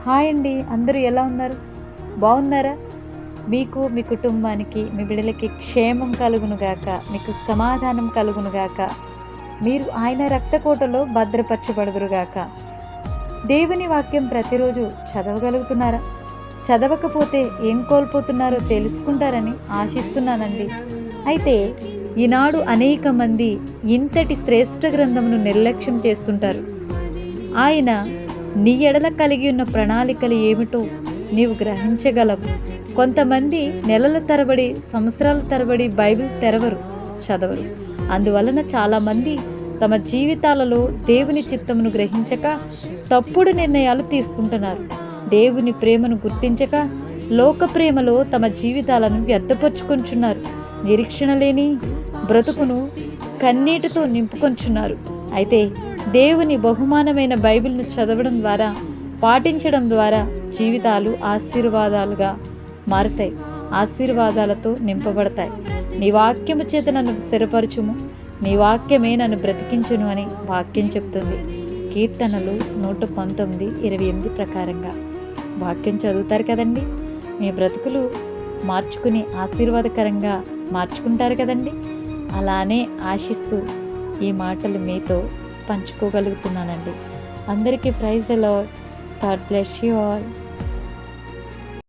Hi అండి, అందరూ ఎలా ఉన్నారు? బాగున్నారా? మీకు, మీ కుటుంబానికి, మీ బిడ్డలకి క్షేమం కలుగునుగాక, మీకు సమాధానం కలుగునుగాక, మీరు ఆయన రక్తకోటలో భద్రపరచబడుదురుగాక. దేవుని వాక్యం ప్రతిరోజు చదవగలుగుతున్నారా? చదవకపోతే ఏం కోల్పోతున్నారో తెలుసుకుంటారని ఆశిస్తున్నానండి. అయితే ఈనాడు అనేక మంది ఇంతటి శ్రేష్ఠ గ్రంథమును నిర్లక్ష్యం చేస్తుంటారు. ఆయన నీ ఎడల కలిగి ఉన్న ప్రణాళికలు ఏమిటో నీవు గ్రహించగలవు. కొంతమంది నెలల తరబడి, సంవత్సరాల తరబడి బైబిల్ తెరవరు, చదవరు. అందువలన చాలామంది తమ జీవితాలలో దేవుని చిత్తమును గ్రహించక తప్పుడు నిర్ణయాలు తీసుకుంటున్నారు. దేవుని ప్రేమను గుర్తించక లోక ప్రేమలో తమ జీవితాలను వ్యర్థపరుచుకొంచున్నారు. నిరీక్షణ లేని బ్రతుకును కన్నీటితో నింపుకొంచున్నారు. అయితే దేవుని బహుమానమైన బైబిల్ను చదవడం ద్వారా, పాటించడం ద్వారా జీవితాలు ఆశీర్వాదాలుగా మారుతాయి, ఆశీర్వాదాలతో నింపబడతాయి. నీ వాక్యము చేత నన్ను స్థిరపరచుము, నీ వాక్యమే నన్ను బ్రతికించును అని వాక్యం చెప్తుంది. కీర్తనలు 119:28 ప్రకారంగా వాక్యం చదువుతారు కదండి. మీ బ్రతుకులు మార్చుకుని ఆశీర్వాదకరంగా మార్చుకుంటారు కదండి. అలానే ఆశిస్తూ ఈ మాటలు మీతో పంచుకోగలుగుతున్నానండి. అందరికీ praise the Lord. God bless you all.